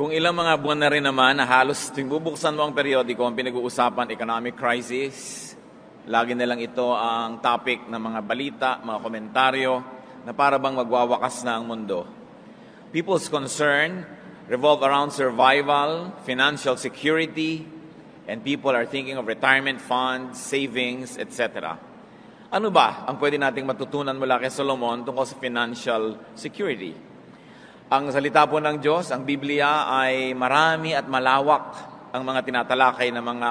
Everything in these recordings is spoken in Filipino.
Kung ilang mga buwan na rin naman na halos tuwing bubuksan mo ang periodiko ang pinag-uusapan, economic crisis, lagi na lang ito ang topic ng mga balita, mga komentaryo na para bang magwawakas na ang mundo. People's concern revolve around survival, financial security, and people are thinking of retirement funds, savings, etc. Ano ba ang pwede nating matutunan mula kay Solomon tungkol sa financial security? Ang salita po ng Diyos, ang Biblia, ay marami at malawak ang mga tinatalakay na mga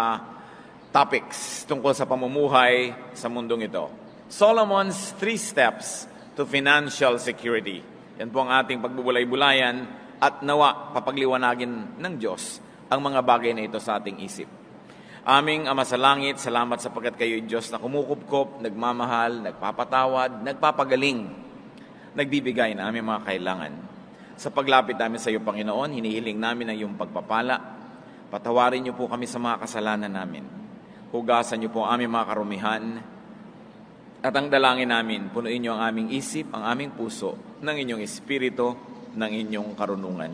topics tungkol sa pamumuhay sa mundong ito. Solomon's 3 steps to financial security. Yan po ang ating pagbubulay-bulayan at nawa papagliwanagin ng Diyos ang mga bagay na ito sa ating isip. Aming Ama sa Langit, salamat sapagkat kayo'y Diyos na kumukupkop, nagmamahal, nagpapatawad, nagpapagaling, nagbibigay na aming mga kailangan. Sa paglapit namin sa iyo, Panginoon, hinihiling namin ang iyong pagpapala. Patawarin niyo po kami sa mga kasalanan namin. Hugasan niyo po ang aming mga karumihan. At ang dalangin namin, punuin niyo ang aming isip, ang aming puso, ng inyong espiritu, ng inyong karunungan.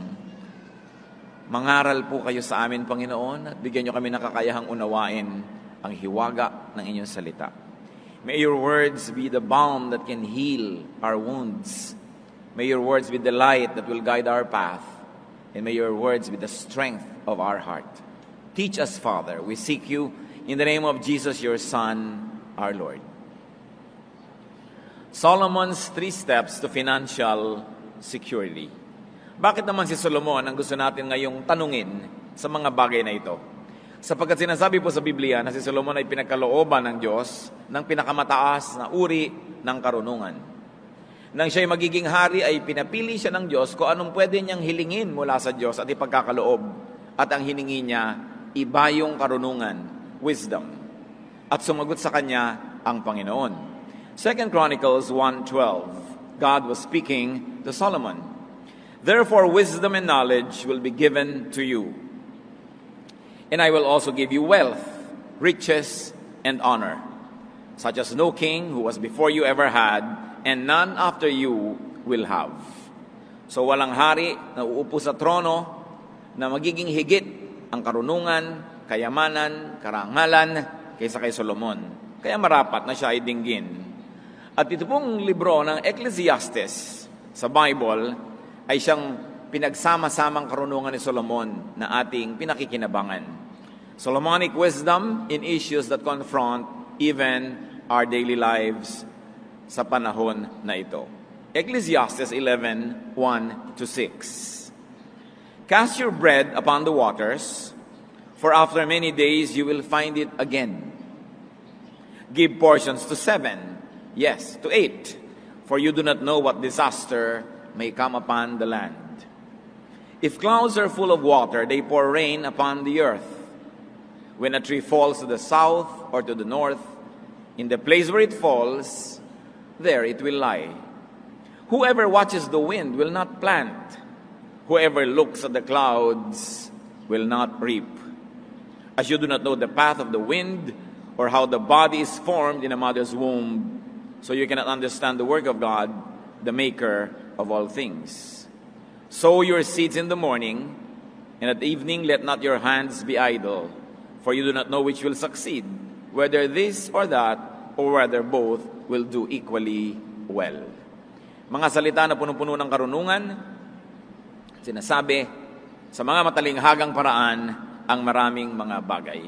Mangaral po kayo sa amin, Panginoon, at bigyan niyo kami ng kakayahang unawain ang hiwaga ng inyong salita. May your words be the balm that can heal our wounds. May your words be the light that will guide our path. And may your words be the strength of our heart. Teach us, Father. We seek you in the name of Jesus, your Son, our Lord. Solomon's 3 steps to financial security. Bakit naman si Solomon ang gusto natin ngayong tanungin sa mga bagay na ito? Sapagkat sinasabi po sa Biblia na si Solomon ay pinagkalooban ng Diyos ng pinakamataas na uri ng karunungan. Nang siya'y magiging hari ay pinapili siya ng Diyos kung anong pwede niyang hilingin mula sa Diyos at ipagkakaloob. At ang hiningi niya, iba yung karunungan, wisdom. At sumagot sa kanya ang Panginoon. 2 Chronicles 1:12, God was speaking to Solomon. Therefore wisdom and knowledge will be given to you. And I will also give you wealth, riches, and honor, such as no king who was before you ever had, and none after you will have. So walang hari na uupo sa trono na magiging higit ang karunungan, kayamanan, karangalan kaysa kay Solomon. Kaya marapat na siya ay dinggin. At ito pong libro ng Ecclesiastes sa Bible ay siyang pinagsama-samang karunungan ni Solomon na ating pinakikinabangan. Solomonic wisdom in issues that confront even our daily lives sa panahon na ito. Ecclesiastes 11:1-6. Cast your bread upon the waters, for after many days you will find it again. Give portions to 7, yes, to 8, for you do not know what disaster may come upon the land. If clouds are full of water, they pour rain upon the earth. When a tree falls to the south or to the north, in the place where it falls, there it will lie. Whoever watches the wind will not plant. Whoever looks at the clouds will not reap. As you do not know the path of the wind, or how the body is formed in a mother's womb, so you cannot understand the work of God, the maker of all things. Sow your seeds in the morning, and at evening let not your hands be idle, for you do not know which will succeed, whether this or that, or whether both will do equally well. Mga salita na punong-puno ng karunungan, sinasabi sa mga matalinghagang paraan ang maraming mga bagay.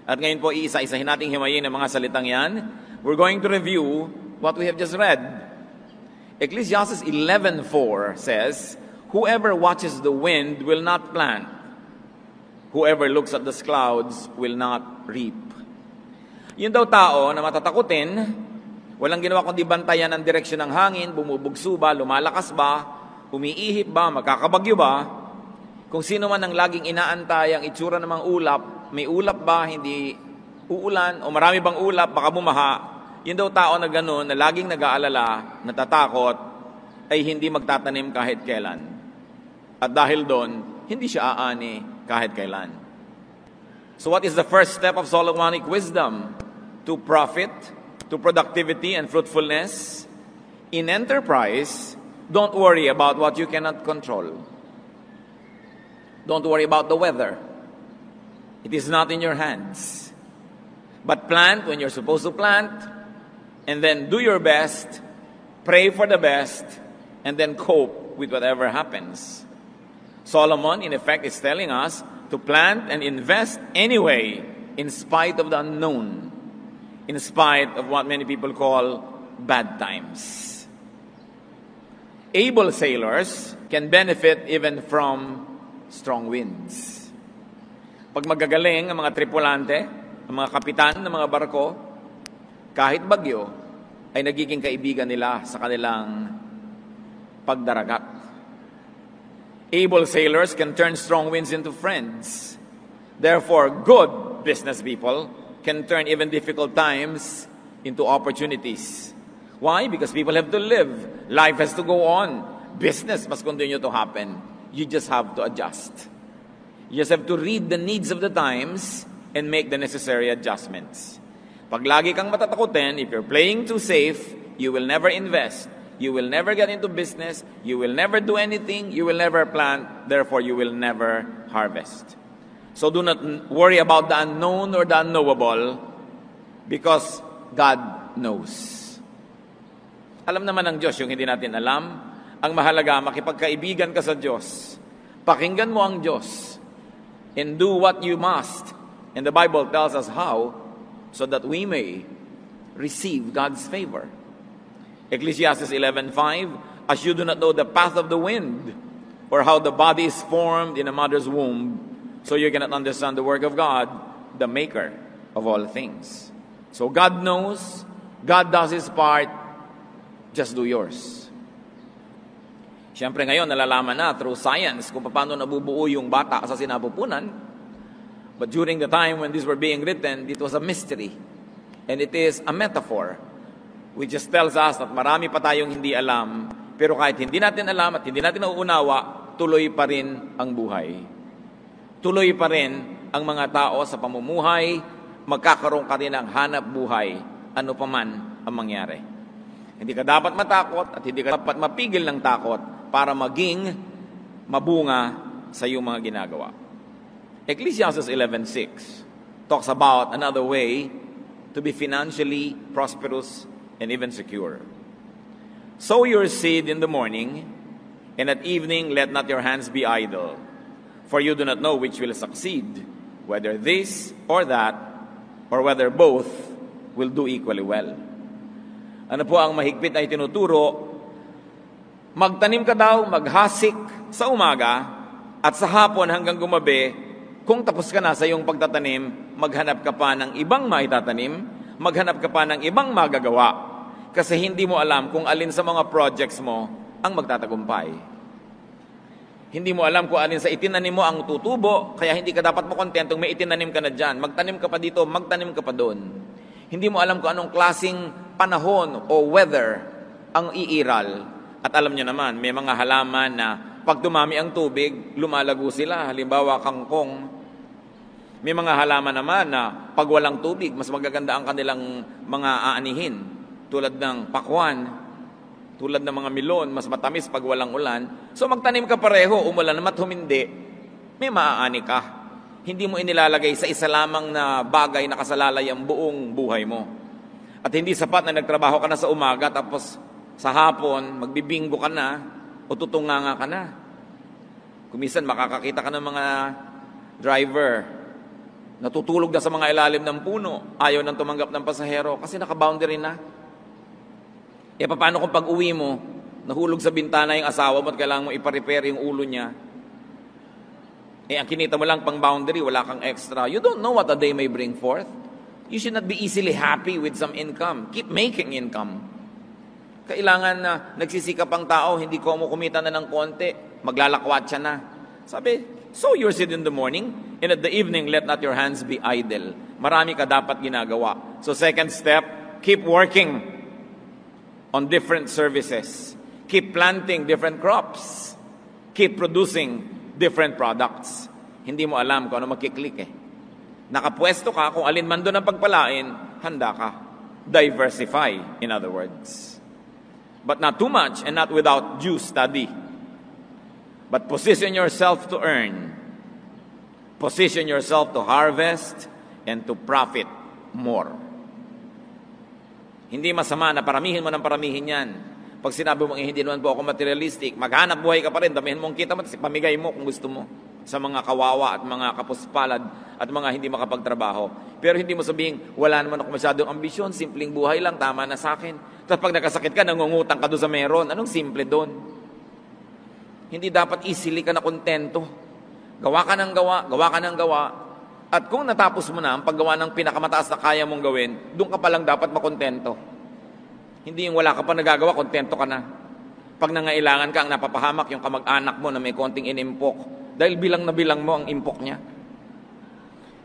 At ngayon po, iisa-isahin nating himayin ang mga salitang yan. We're going to review what we have just read. Ecclesiastes 11:4 says, whoever watches the wind will not plant. Whoever looks at the clouds will not reap. Yun daw tao na matatakutin, walang ginawa kundi bantayan ang direksyon ng hangin, bumubugso ba, lumalakas ba, umiihip ba, magkakabagyo ba, kung sino man ang laging inaantay ang itsura ng mga ulap, may ulap ba, hindi uulan, o marami bang ulap, baka bumaha, yun daw tao na gano'n, na laging nag-aalala, natatakot, ay hindi magtatanim kahit kailan. At dahil doon, hindi siya aani kahit kailan. So what is the first step of Solomonic wisdom? To profit, to productivity and fruitfulness. In enterprise, don't worry about what you cannot control. Don't worry about the weather. It is not in your hands. But plant when you're supposed to plant, and then do your best, pray for the best, and then cope with whatever happens. Solomon, in effect, is telling us to plant and invest anyway, in spite of the unknown, in spite of what many people call bad times. Able sailors can benefit even from strong winds. Pag magagaling ang mga tripulante, ang mga kapitan ng mga barko, kahit bagyo, ay nagiging kaibigan nila sa kanilang pagdaragat. Able sailors can turn strong winds into friends. Therefore, good business people can turn even difficult times into opportunities. Why? Because people have to live. Life has to go on. Business must continue to happen. You just have to adjust. You just have to read the needs of the times and make the necessary adjustments. Pag lagi kang matatakutin, if you're playing too safe, you will never invest. You will never get into business. You will never do anything. You will never plant. Therefore, you will never harvest. So do not worry about the unknown or the unknowable, because God knows. Alam naman ng Diyos yung hindi natin alam. Ang mahalaga, makipagkaibigan ka sa Diyos. Pakinggan mo ang Diyos. And do what you must. And the Bible tells us how, so that we may receive God's favor. Ecclesiastes 11:5, as you do not know the path of the wind, or how the body is formed in a mother's womb, so you cannot understand the work of God, the maker of all things. So God knows, God does His part, just do yours. Siyempre ngayon, nalalaman na through science kung paano nabubuo yung bata sa sinapupunan. But during the time when these were being written, it was a mystery. And it is a metaphor, which just tells us that marami pa tayong hindi alam, pero kahit hindi natin alam at hindi natin nauunawa, tuloy pa rin ang buhay. Tuloy pa rin ang mga tao sa pamumuhay, magkakaroon ka rin ng hanap buhay, ano pa man ang mangyari. Hindi ka dapat matakot at hindi ka dapat mapigil ng takot para maging mabunga sa iyong mga ginagawa. Ecclesiastes 11:6 talks about another way to be financially prosperous and even secure. Sow your seed in the morning, and at evening let not your hands be idle. For you do not know which will succeed, whether this or that, or whether both will do equally well. Ano po ang mahigpit na itinuturo? Magtanim ka daw, maghasik sa umaga, at sa hapon hanggang gumabi, kung tapos ka na sa iyong pagtatanim, maghanap ka pa ng ibang maitatanim, maghanap ka pa ng ibang magagawa, kasi hindi mo alam kung alin sa mga projects mo ang magtatagumpay. Hindi mo alam kung alin sa itinanim mo ang tutubo, kaya hindi ka dapat makontentong may itinanim ka na dyan. Magtanim ka pa dito, magtanim ka pa doon. Hindi mo alam kung anong klaseng panahon o weather ang iiral. At alam nyo naman, may mga halaman na pag dumami ang tubig, lumalago sila. Halimbawa, kangkong. May mga halaman naman na pag walang tubig, mas magaganda ang kanilang mga aanihin. Tulad ng pakwan, tulad ng mga milon, mas matamis pag walang ulan. So magtanim ka pareho, umulan naman at humindi, may maaani ka. Hindi mo inilalagay sa isa lamang na bagay na kasalalay ang buong buhay mo. At hindi sapat na nagtrabaho ka na sa umaga, tapos sa hapon, magbibinggo ka na, o tutunganga ka na. Kumisan, makakakita ka ng mga driver, natutulog na sa mga ilalim ng puno, ayaw nang tumanggap ng pasahero, kasi naka-boundary na. E paano kung pag uwi mo, nahulog sa bintana yung asawa mo at kailangan mo ipa-repair yung ulo niya? Eh, ang kinita mo lang pang boundary, wala kang extra. You don't know what a day may bring forth. You should not be easily happy with some income. Keep making income. Kailangan na nagsisikap ang tao, hindi ko mo kumita na ng konti, maglalakwat siya na. Sabi, sow your seed in the morning, and at the evening, let not your hands be idle. Marami ka dapat ginagawa. So second step, keep working on different services. Keep planting different crops. Keep producing different products. Hindi mo alam kung ano magkiklik eh. Nakapwesto ka, kung alin man doon ang pagpalain, handa ka. Diversify, in other words. But not too much and not without due study. But position yourself to earn. Position yourself to harvest and to profit more. Hindi masama na paramihin mo ng paramihin yan. Pag sinabi mo, hindi naman po ako materialistic, maghanap buhay ka pa rin, damihin mong kita mo, pamigay mo kung gusto mo sa mga kawawa at mga kapuspalad at mga hindi makapagtrabaho. Pero hindi mo sabihin, wala naman ako masyadong ambisyon, simpleng buhay lang, tama na sa akin. Tapos pag nakasakit ka, nangungutang ka doon sa meron. Anong simple doon? Hindi dapat easily ka na kontento. Gawa ka ng gawa, gawa ka ng gawa. At kung natapos mo na ang paggawa ng pinakamataas na kaya mong gawin, doon ka pa lang dapat makontento. Hindi yung wala ka pa nagagawa, kontento ka na. Pag nangailangan ka, ang napapahamak yung kamag-anak mo na may konting inimpok. Dahil bilang na bilang mo ang impok niya.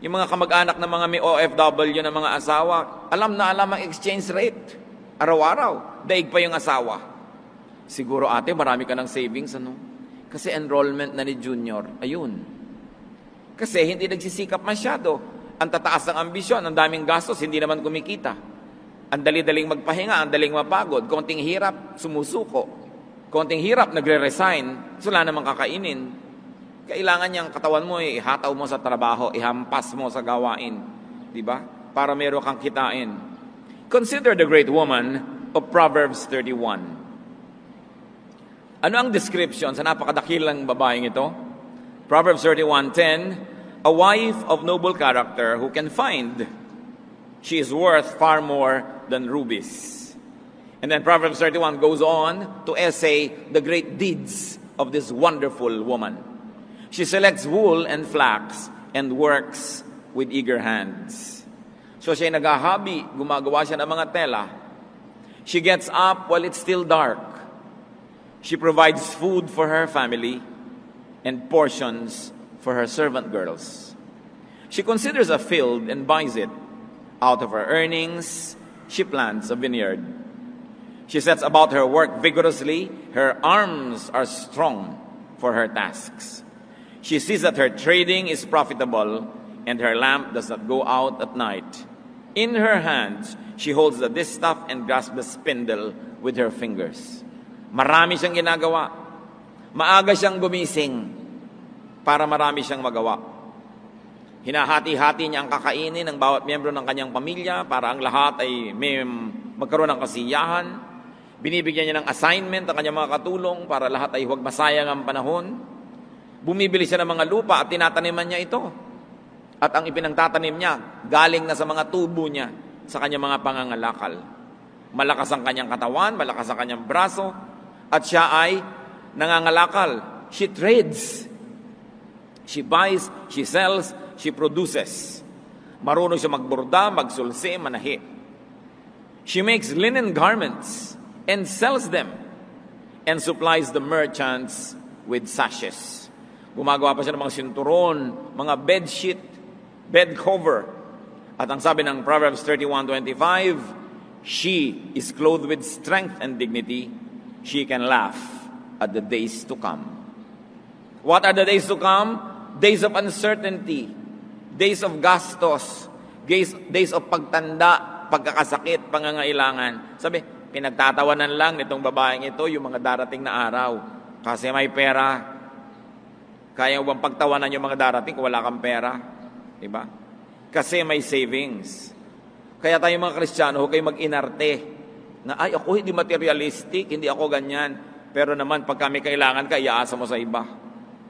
Yung mga kamag-anak na mga may OFW na mga asawa, alam na alam ang exchange rate. Araw-araw, daig pa yung asawa. Siguro ate, marami ka ng savings, ano? Kasi enrollment na ni Junior, ayun. Kasi hindi nagsisikap masyado. Ang tataas ng ambisyon, ang daming gastos, hindi naman kumikita. Ang dali-daling magpahinga, ang daling mapagod. Konting hirap, sumusuko. Konting hirap, nagre-resign. So, wala namang kakainin. Kailangan niyang katawan mo, ihataw mo sa trabaho, ihampas mo sa gawain. Diba? Para meron kang kitain. Consider the great woman of Proverbs 31. Ano ang description sa napakadakilang babaeng ito? Proverbs 31:10, a wife of noble character who can find, she is worth far more than rubies. And then Proverbs 31 goes on to essay the great deeds of this wonderful woman. She selects wool and flax and works with eager hands. So siya naghahabi, gumagawa siya ng mga tela. She gets up while it's still dark. She provides food for her family and portions for her servant girls. She considers a field and buys it. Out of her earnings, she plants a vineyard. She sets about her work vigorously. Her arms are strong for her tasks. She sees that her trading is profitable and her lamp does not go out at night. In her hands, she holds the distaff and grasps the spindle with her fingers. Marami siyang ginagawa. Maaga siyang gumising para marami siyang magawa. Hinahati-hati niya ang kakainin ng bawat miyembro ng kanyang pamilya para ang lahat ay may magkaroon ng kasiyahan. Binibigyan niya ng assignment ang kanyang mga katulong para lahat ay huwag masayang ang panahon. Bumibili siya ng mga lupa at tinataniman niya ito. At ang ipinagtatanim niya, galing na sa mga tubo niya sa kanyang mga pangangalakal. Malakas ang kanyang katawan, malakas ang kanyang braso, at siya ay nangangalakal. She trades. She buys, she sells, she produces. Marunong siya magborda, magsulsi, manahi. She makes linen garments and sells them and supplies the merchants with sashes. Gumagawa pa siya ng mga sinturon, mga bedsheet, bed cover. At ang sabi ng Proverbs 31:25, she is clothed with strength and dignity. She can laugh at the days to come. What are the days to come? Days of uncertainty, days of gastos, days of pagtanda, pagkakasakit, pangangailangan. Sabi, pinagtatawanan lang nitong babaeng ito yung mga darating na araw. Kasi may pera. Kaya bang pagtawanan yung mga darating kung wala kang pera? Diba? Kasi may savings. Kaya tayo mga Kristiyano, huwag kayo mag-inarte. Na, ay, ako hindi materialistic, hindi ako ganyan. Pero naman, pag kami kailangan ka, iaasa mo sa iba.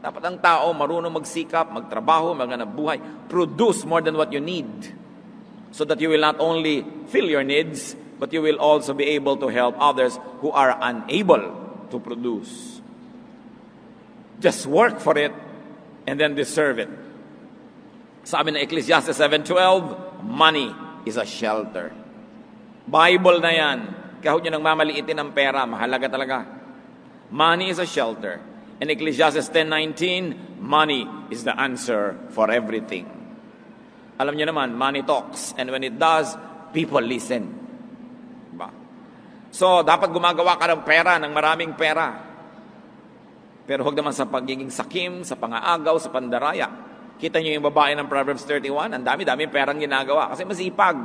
Dapat ang tao marunong magsikap, magtrabaho, maghanap buhay. Produce more than what you need. So that you will not only fill your needs, but you will also be able to help others who are unable to produce. Just work for it and then deserve it. Sabi ng Ecclesiastes 7:12, money is a shelter. Bible na yan. Kaya huwag nyo nang mamaliitin ang pera. Mahalaga talaga. Money is a shelter. In Ecclesiastes 10:19, money is the answer for everything. Alam nyo naman, money talks. And when it does, people listen. Diba? So, dapat gumagawa ka ng pera, ng maraming pera. Pero huwag naman sa pagiging sakim, sa pangaagaw, sa pandaraya. Kita nyo yung babae ng Proverbs 31, ang dami-dami perang ginagawa. Kasi masipag,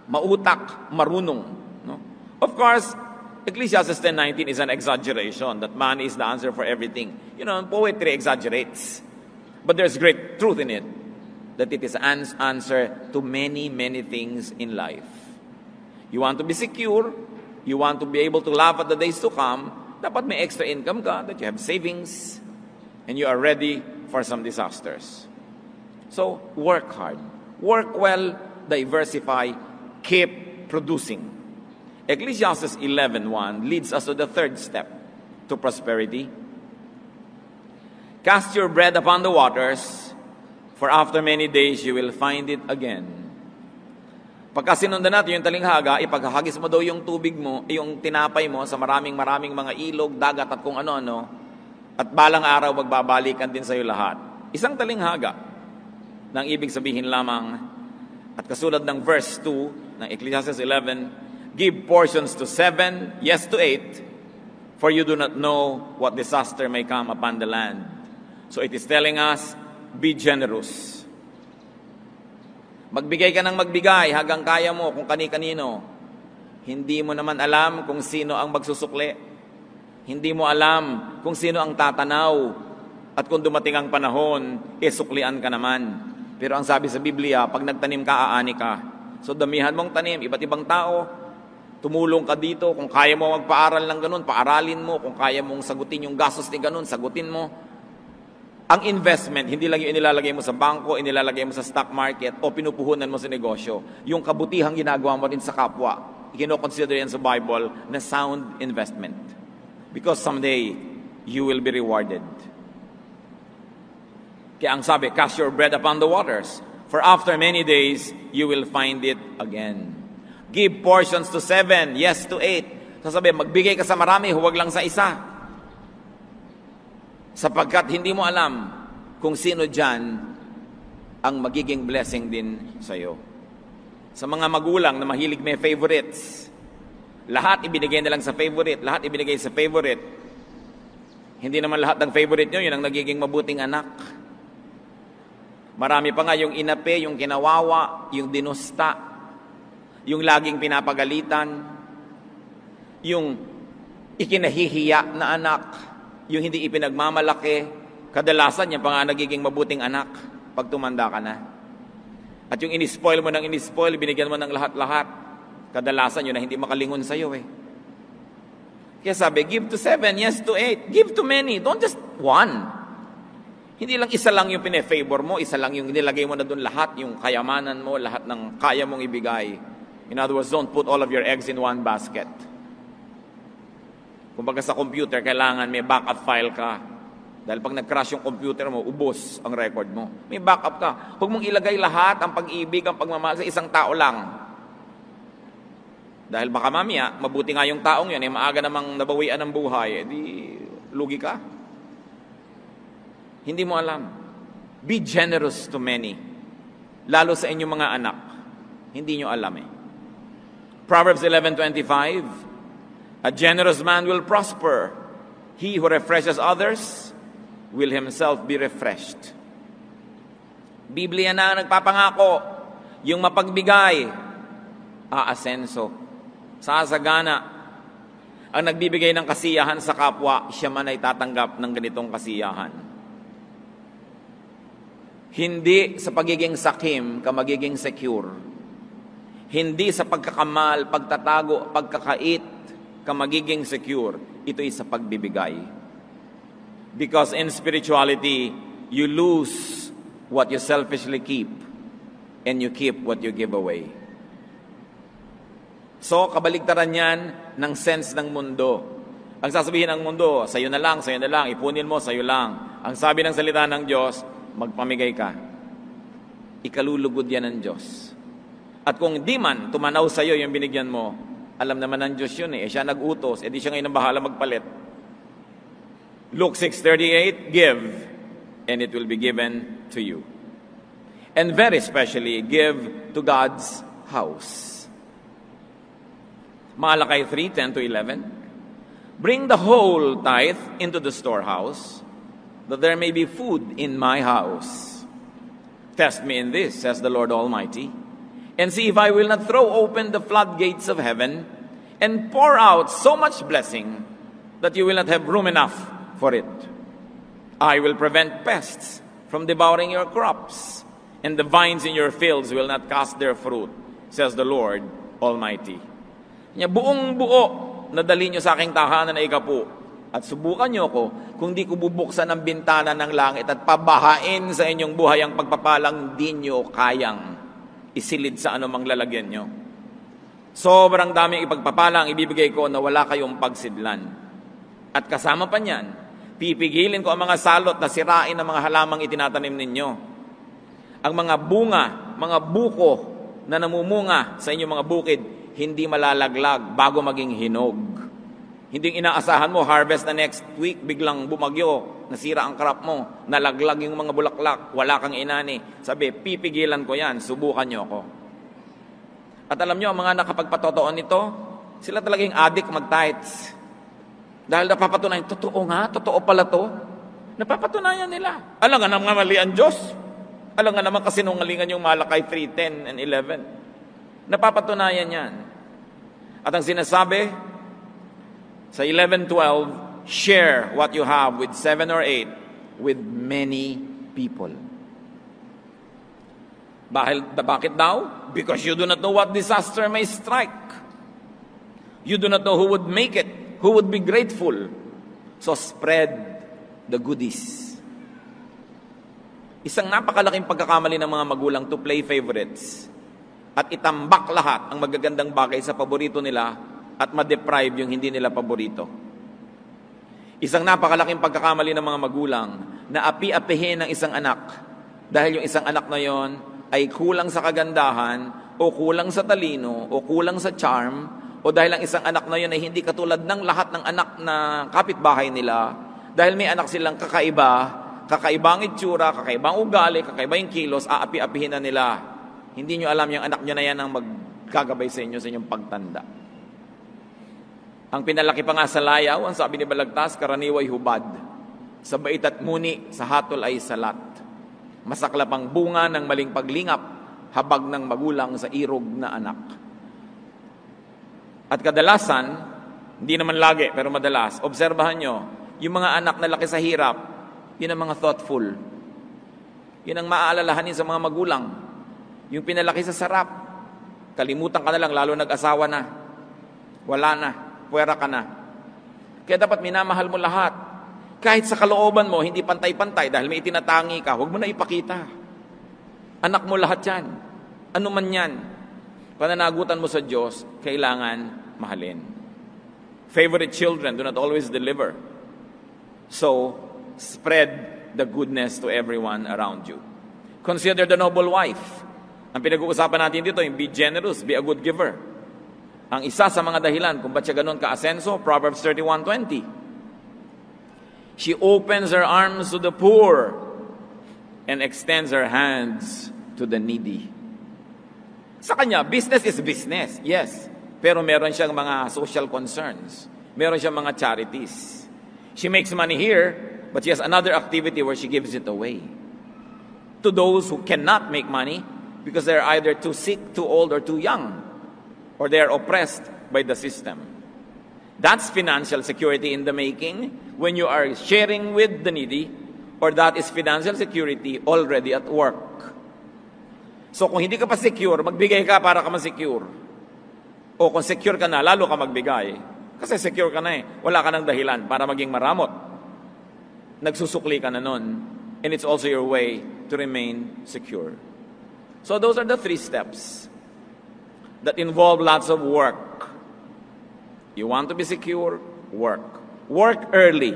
mautak, marunong. No? Of course, Ecclesiastes 10:19 is an exaggeration that money is the answer for everything. You know, poetry exaggerates. But there's great truth in it, that it is an answer to many, many things in life. You want to be secure, you want to be able to laugh at the days to come, dapat may extra income ka, that you have savings, and you are ready for some disasters. So, work hard. Work well, diversify, keep producing. Ecclesiastes 11:1 leads us to the third step to prosperity. Cast your bread upon the waters, for after many days you will find it again. Pagka sinundan natin yung talinghaga, ipaghahagis mo daw yung tubig mo, yung tinapay mo sa maraming mga ilog, dagat at kung ano-ano, at balang araw magbabalikan din sa iyo lahat. Isang talinghaga nang ibig sabihin lamang, at kasulad ng verse 2 ng Ecclesiastes 11, give portions to 7, yes to 8, for you do not know what disaster may come upon the land. So it is telling us, be generous. Magbigay ka ng magbigay hanggang kaya mo kung kani-kanino. Hindi mo naman alam kung sino ang magsusukli. Hindi mo alam kung sino ang tatanaw. At kung dumating ang panahon, suklian ka naman. Pero ang sabi sa Biblia, pag nagtanim ka, aani ka. So damihan mong tanim, iba't ibang tao, tumulong ka dito. Kung kaya mo magpaaral ng ganun, paaralin mo. Kung kaya mong sagutin yung gastos ni ganun, sagutin mo. Ang investment, hindi lang yung inilalagay mo sa bangko, inilalagay mo sa stock market, o pinupuhunan mo sa negosyo. Yung kabutihang ginagawa mo din sa kapwa, ikinoconsider yan sa Bible na sound investment. Because someday, you will be rewarded. Kaya ang sabi, cast your bread upon the waters, for after many days, you will find it again. Give portions to 7, yes to 8. Sasabi, magbigay ka sa marami, huwag lang sa isa. Sapagkat hindi mo alam kung sino dyan ang magiging blessing din sa iyo. Sa mga magulang na mahilig may favorites, lahat ibinigay na lang sa favorite, lahat ibinigay sa favorite. Hindi naman lahat ng favorite nyo, yun ang nagiging mabuting anak. Marami pa nga yung inape, yung kinawawa, yung dinusta, yung laging pinapagalitan, yung ikinahihiya na anak, yung hindi ipinagmamalaki, kadalasan yan pa nga nagiging mabuting anak pag tumanda ka na. At yung inispoil mo ng inispoil, binigyan mo ng lahat-lahat, kadalasan yun na hindi makalingon sa'yo eh. Kaya sabi, give to 7, yes to 8. Give to many, don't just one. Hindi lang isa lang yung pine-favor mo, isa lang yung nilagay mo na doon lahat, yung kayamanan mo, lahat ng kaya mong ibigay. In other words, don't put all of your eggs in one basket. Kumbaga sa computer, kailangan may backup file ka. Dahil pag nag-crash yung computer mo, ubos ang record mo. May backup ka. Huwag mong ilagay lahat, ang pag-ibig, ang pagmamahal sa isang tao lang. Dahil baka mamaya, mabuti nga yung taong yun, maaga namang nabawian ng buhay, di lugi ka. Hindi mo alam. Be generous to many. Lalo sa inyong mga anak. Hindi nyo alam eh. Proverbs 11:25, a generous man will prosper. He who refreshes others will himself be refreshed. Biblia na nagpapangako, yung mapagbigay, aasenso, sasagana. Ang nagbibigay ng kasiyahan sa kapwa, siya man ay tatanggap ng ganitong kasiyahan. Hindi sa pagiging sakim ka magiging secure. Hindi sa pagkakamal, pagtatago, pagkakait ka magiging secure. Ito ay sa pagbibigay. Because in spirituality, you lose what you selfishly keep and you keep what you give away. So, kabaligtaran yan ng sense ng mundo. Ang sasabihin ng mundo, sa'yo na lang, ipunin mo, sa'yo lang. Ang sabi ng salita ng Diyos, magpamigay ka. Ikalulugod yan ng Diyos. At kung di man tumanaw sa'yo yung binigyan mo, alam naman ng Diyos yun eh. Siya nag-utos, di siya ngayon ang bahala magpalit. Luke 6:38, give, and it will be given to you. And very specially, give to God's house. Malakay 3:10-11, bring the whole tithe into the storehouse, that there may be food in my house. Test me in this, says the Lord Almighty, and see if I will not throw open the floodgates of heaven and pour out so much blessing that you will not have room enough for it. I will prevent pests from devouring your crops, and the vines in your fields will not cast their fruit, says the Lord Almighty. Buong buo na dali nyo sa aking tahanan na ikapu, at subukan nyo ko kung di ko bubuksan ang bintana ng langit at pabahain sa inyong buhay ang pagpapalang di nyo kayang isilid sa anumang lalagyan nyo. Sobrang daming ipagpapalang ibibigay ko na wala kayong pagsidlan. At kasama pa niyan, pipigilin ko ang mga salot na sirain ng mga halamang itinatanim ninyo. Ang mga bunga, mga buko na namumunga sa inyong mga bukid, hindi malalaglag bago maging hinog. Hindi inaasahan mo, harvest na next week, biglang bumagyo, nasira ang crop mo, nalaglag yung mga bulaklak, wala kang inani. Sabi, pipigilan ko yan, subukan nyo ako. At alam nyo, ang mga nakapagpatotoo nito, sila talagang addict mag-tithes. Dahil napapatunayan, totoo nga, totoo pala to. Napapatunayan nila. Alam nga naman mali ang Diyos. Alam nga naman kasinungalingan yung Malakay 3:10 and 11. Napapatunayan yan. At ang sinasabi, sa 11:12, share what you have with 7 or 8 with many people. Bakit daw? Because you do not know what disaster may strike. You do not know who would make it, who would be grateful. So spread the goodies. Isang napakalaking pagkakamali ng mga magulang to play favorites at itambak lahat ang magagandang bagay sa paborito nila at ma-deprive yung hindi nila paborito. Isang napakalaking pagkakamali ng mga magulang na api-apihin ng isang anak dahil yung isang anak na yon ay kulang sa kagandahan o kulang sa talino o kulang sa charm o dahil ang isang anak na yon ay hindi katulad ng lahat ng anak na kapitbahay nila dahil may anak silang kakaibang itsura, kakaibang ugali, kakaibang kilos, aapi-apihin na nila. Hindi nyo alam yung anak nyo na yan ang magkagabay sa inyo sa inyong pagtanda. Ang pinalaki pa nga sa layaw, ang sabi ni Balagtas, karaniway hubad. Sa bait at muni, sa hatol ay salat. Masaklap ang bunga ng maling paglingap, habag ng magulang sa irog na anak. At kadalasan, hindi naman lagi, pero madalas, obserbahan nyo, yung mga anak na laki sa hirap, yun ang mga thoughtful. Yun ang maaalalahanin sa mga magulang. Yung pinalaki sa sarap, kalimutan ka na lang, lalo nag-asawa na. Wala na. Puwera ka na. Kaya dapat minamahal mo lahat. Kahit sa kalooban mo, hindi pantay-pantay dahil may itinatangi ka, huwag mo na ipakita. Anak mo lahat yan. Ano man yan. Pananagutan mo sa Diyos, kailangan mahalin. Favorite children do not always deliver. So, spread the goodness to everyone around you. Consider the noble wife. Ang pinag-uusapan natin dito, yung be generous, be a good giver. Ang isa sa mga dahilan kung ba't siya ganun ka-asenso, Proverbs 31:20. She opens her arms to the poor and extends her hands to the needy. Sa kanya, business is business, yes. Pero meron siyang mga social concerns. Meron siyang mga charities. She makes money here, but she has another activity where she gives it away. To those who cannot make money because they're either too sick, too old, or too young. Or they are oppressed by the system. That's financial security in the making when you are sharing with the needy, or that is financial security already at work. So kung hindi ka pa secure, magbigay ka para ka ma-secure. O kung secure ka na, lalo ka magbigay. Kasi secure ka na eh. Wala ka ng dahilan para maging maramot. Nagsusukli ka na nun. And it's also your way to remain secure. So those are the 3 steps that involve lots of work. You want to be secure? Work. Work early.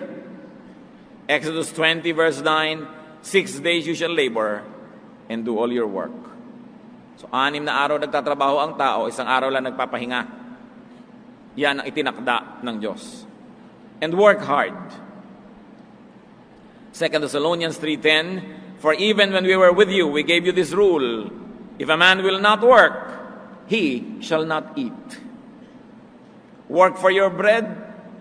Exodus 20 verse 9, 6 days you shall labor and do all your work. So 6 na araw nagtatrabaho ang tao, 1 araw lang nagpapahinga. Yan ang itinakda ng Diyos. And work hard. 2 Thessalonians 3:10, for even when we were with you, we gave you this rule, if a man will not work, he shall not eat. Work for your bread,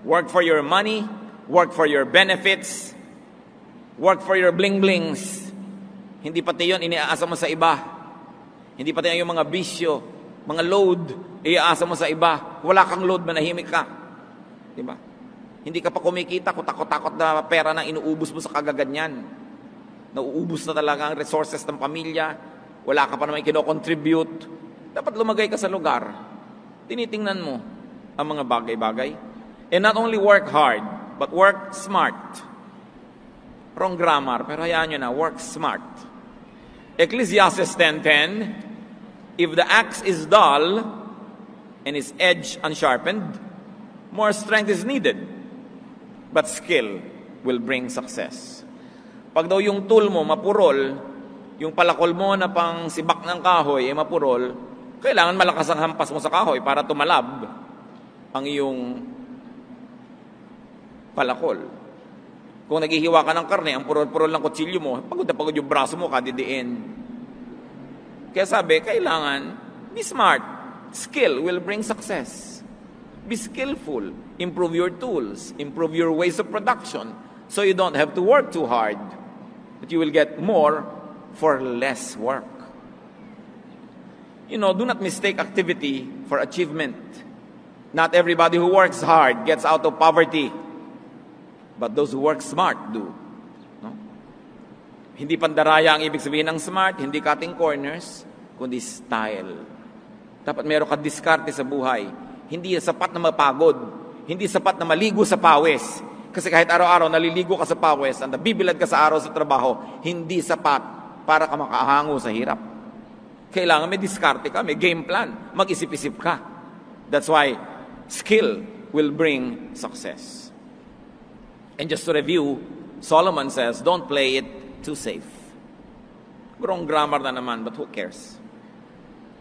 work for your money, work for your benefits, work for your bling-blings. Hindi pati yun, iniaasa mo sa iba. Hindi pati yung mga bisyo, mga load, iaasa mo sa iba. Wala kang load, manahimik ka. Diba? Hindi ka pa kumikita, takot-takot na pera na inuubos mo sa kagaganyan. nauubos na talaga ang resources ng pamilya, wala ka pa naman kino-contribute, dapat lumagay ka sa lugar. Tinitingnan mo ang mga bagay-bagay. And not only work hard, but work smart. Wrong grammar, pero hayaan nyo na, work smart. Ecclesiastes 10:10, if the axe is dull and its edge unsharpened, more strength is needed, but skill will bring success. Pag daw yung tool mo mapurol, yung palakol mo na pang sibak ng kahoy ay mapurol, kailangan malakas ang hampas mo sa kahoy para tumalab ang iyong palakol. Kung naghihiwa ka ng karne, ang purol-purol ng kutsilyo mo, pagod na pagod yung braso mo, kadidiin. Kaya sabi, kailangan be smart. Skill will bring success. Be skillful. Improve your tools. Improve your ways of production. So you don't have to work too hard. But you will get more for less work. You know, do not mistake activity for achievement. Not everybody who works hard gets out of poverty. But those who work smart do. No? Hindi pandaraya ang ibig sabihin ng smart, hindi cutting corners, kundi style. Dapat meron ka diskarte sa buhay. Hindi sapat na mapagod. Hindi sapat na maligo sa pawis. Kasi kahit araw-araw naliligo ka sa pawis, ang nabibilad ka sa araw sa trabaho, hindi sapat para ka makahango sa hirap. Kailangan may diskarte ka, may game plan. Mag-isip-isip ka. That's why skill will bring success. And just to review, Solomon says, don't play it too safe. Wrong grammar na naman, but who cares?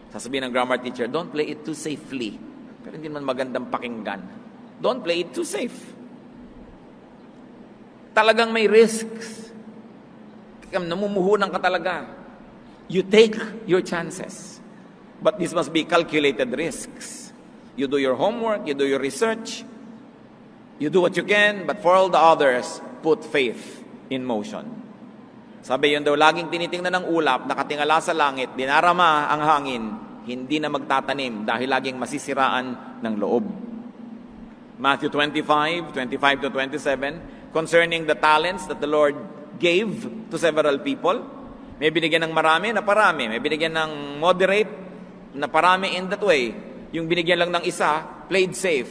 Sasabihin ng grammar teacher, don't play it too safely. Pero hindi naman magandang pakinggan. Don't play it too safe. Talagang may risks. Namumuhunan ka talaga. You take your chances. But this must be calculated risks. You do your homework, you do your research, you do what you can, but for all the others, put faith in motion. Sabi yun daw, laging tinitingnan ng ulap, nakatingala sa langit, dinarama ang hangin, hindi na magtatanim dahil laging masisiraan ng loob. Matthew 25:25 to 27, concerning the talents that the Lord gave to several people. May binigyan ng marami na parami, may binigyan ng moderate na parami in that way. Yung binigyan lang ng isa, played safe.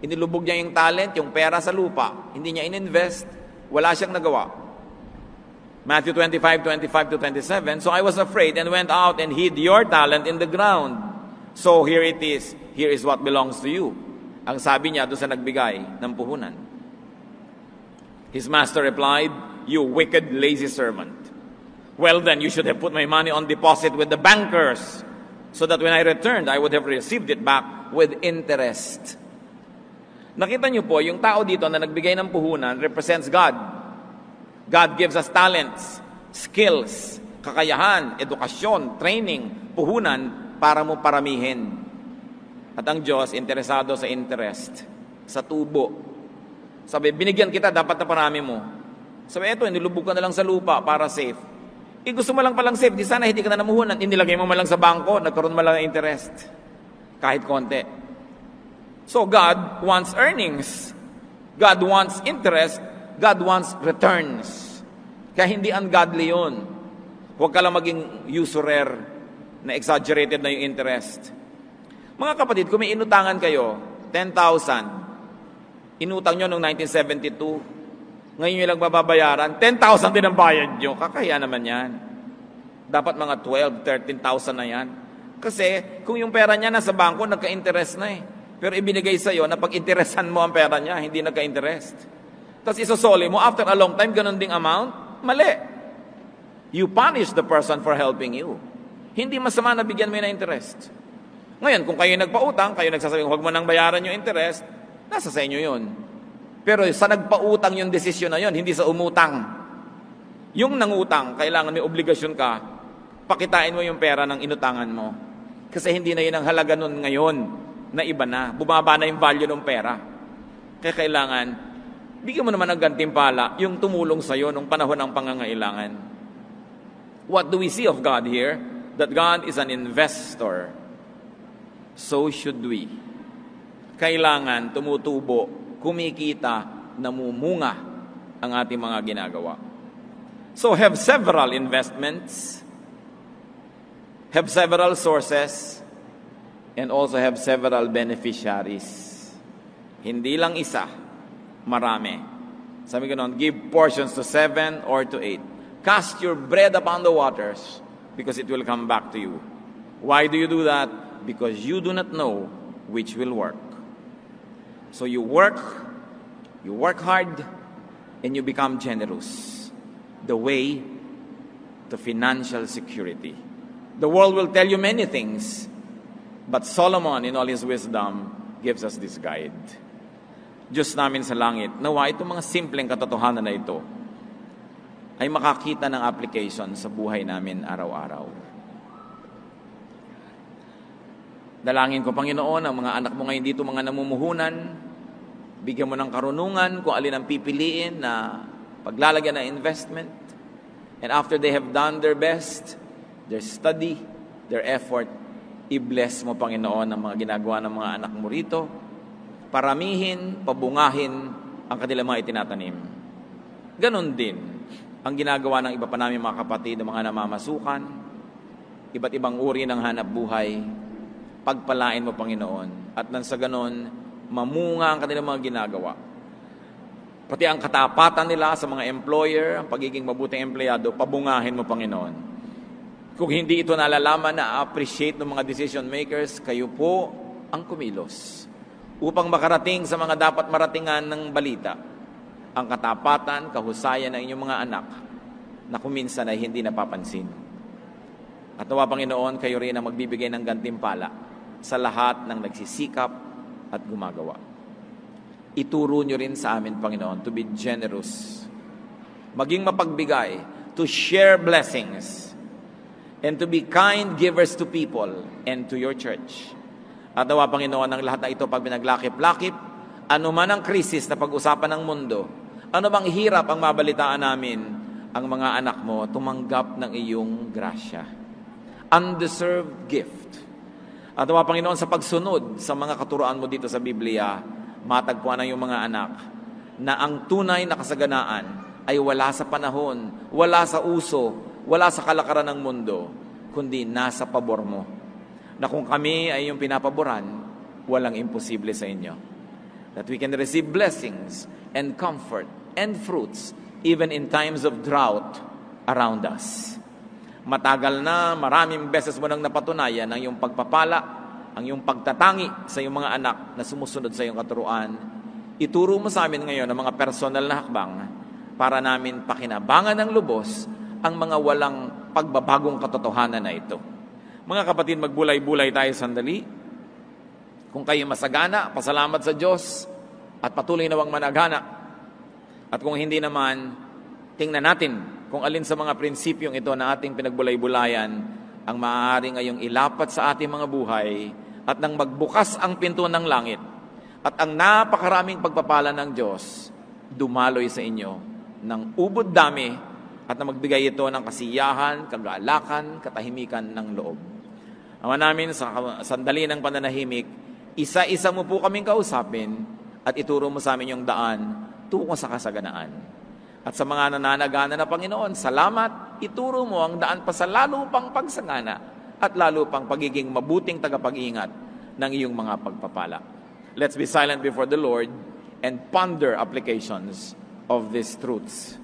Inilubog niya yung talent, yung pera sa lupa. Hindi niya ininvest. Wala siyang nagawa. Matthew 25:25 to 27, so I was afraid and went out and hid your talent in the ground. So here it is. Here is what belongs to you. Ang sabi niya doon sa nagbigay ng puhunan. His master replied, you wicked, lazy servant. Well then, you should have put my money on deposit with the bankers, so that when I returned, I would have received it back with interest. Nakita niyo po, yung tao dito na nagbigay ng puhunan represents God. God gives us talents, skills, kakayahan, edukasyon, training, puhunan para mo paramihin. At ang Diyos, interesado sa interest, sa tubo. Sabi, binigyan kita, dapat na parami mo. Sabi, eto, nilubog ka na lang sa lupa para safe. Gusto mo lang palang safe, di sana hindi ka na namuhunan, inilagay mo malang sa bangko, nagkaroon malang ng interest. Kahit konti. So God wants earnings. God wants interest. God wants returns. Kaya hindi ungodly yun. Huwag ka lang maging usurer na exaggerated na yung interest. Mga kapatid, kung may inutangan kayo, 10,000, inutang nyo noong 1972, ngayon nyo lang bababayaran, 10,000 din ang bayad nyo. Kakaya naman yan. Dapat mga 12,000, 13,000 na yan. Kasi kung yung pera niya nasa bangko, nagka-interest na eh. Pero ibinigay sa'yo na pag-interesan mo ang pera niya, hindi nagka-interest. Tapos isosoli mo, after a long time, ganun ding amount, mali. You punish the person for helping you. Hindi masama na bigyan mo yun ng interest. Ngayon, kung kayo nagpautang, kayo nagsasabi, huwag mo nang bayaran yung interest, nasa sa inyo yun. Pero sa nagpautang yung desisyon na yun, hindi sa umutang. Yung nangutang, kailangan may obligasyon ka, pakitain mo yung pera ng inutangan mo. Kasi hindi na yun ang halaga nun ngayon, na iba na. Bumaba na yung value ng pera. Kaya kailangan, bigyan mo naman ng gantimpala yung tumulong sa'yo nung panahon ng pangangailangan. What do we see of God here? That God is an investor. So should we. Kailangan tumutubo, kumikita, namumunga ang ating mga ginagawa. So have several investments, have several sources, and also have several beneficiaries. Hindi lang isa, marami. Sabi ko noon, give portions to 7 or to 8. Cast your bread upon the waters because it will come back to you. Why do you do that? Because you do not know which will work. So you work hard, and you become generous. The way to financial security. The world will tell you many things, but Solomon, in all his wisdom, gives us this guide. Diyos namin sa langit, nawa itong mga simpleng katotohanan na ito ay makakita ng application sa buhay namin araw-araw. Dalangin ko, Panginoon, ang mga anak mo ngayon dito, mga namumuhunan, bigyan mo ng karunungan kung alin ang pipiliin na paglalagyan ng investment. And after they have done their best, their study, their effort, i-bless mo, Panginoon, ang mga ginagawa ng mga anak mo rito. Paramihin, pabungahin ang kanilang mga itinatanim. Ganon din ang ginagawa ng iba pa namin mga kapatid, ng mga namamasukan, iba't ibang uri ng hanap buhay. Pagpalain mo, Panginoon, at nang sa ganon, mamunga ang kanilang mga ginagawa. Pati ang katapatan nila sa mga employer, ang pagiging mabuting empleyado, pabungahin mo, Panginoon. Kung hindi ito nalalaman na appreciate ng mga decision makers, kayo po ang kumilos upang makarating sa mga dapat maratingan ng balita, ang katapatan, kahusayan ng inyong mga anak na kuminsan ay hindi napapansin. At nawa, Panginoon, kayo rin ang magbibigay ng gantimpala sa lahat ng nagsisikap at gumagawa. Ituro nyo rin sa amin, Panginoon, to be generous, maging mapagbigay, to share blessings, and to be kind givers to people and to your church. At nawa, Panginoon, ang lahat na ito pag binaglakip-lakip, ano man ang krisis na pag-usapan ng mundo, ano bang hirap ang mabalitaan namin, ang mga anak mo tumanggap ng iyong grasya. Undeserved gift. At nawa, Panginoon, sa pagsunod sa mga katuroan mo dito sa Biblia, matagpuan ng iyong mga anak na ang tunay na kasaganaan ay wala sa panahon, wala sa uso, wala sa kalakaran ng mundo, kundi nasa pabor mo. Na kung kami ay yung pinapaboran, walang imposible sa inyo. That we can receive blessings and comfort and fruits even in times of drought around us. Matagal na, maraming beses mo nang napatunayan ang iyong pagpapala, ang iyong pagtatangi sa iyong mga anak na sumusunod sa iyong katuruan. Ituro mo sa amin ngayon ang mga personal na hakbang para namin pakinabangan ng lubos ang mga walang pagbabagong katotohanan na ito. Mga kapatid, magbulay-bulay tayo sandali. Kung kayo masagana, pasalamat sa Diyos at patuloy nawang managana. At kung hindi naman, tingnan natin kung alin sa mga prinsipyong ito na ating pinagbulay-bulayan ang maaari ngayong ilapat sa ating mga buhay at nang magbukas ang pinto ng langit at ang napakaraming pagpapala ng Diyos dumaloy sa inyo ng ubod dami at na magbigay ito ng kasiyahan, kagalakan, katahimikan ng loob. Ama namin, sa sandali ng pananahimik, isa-isa mo po kaming kausapin at ituro mo sa amin yung daan tungo sa kasaganaan. At sa mga nananagana na Panginoon, salamat, ituro mo ang daan pa sa lalo pang pagsagana at lalo pang pagiging mabuting tagapag-ingat ng iyong mga pagpapala. Let's be silent before the Lord and ponder applications of these truths.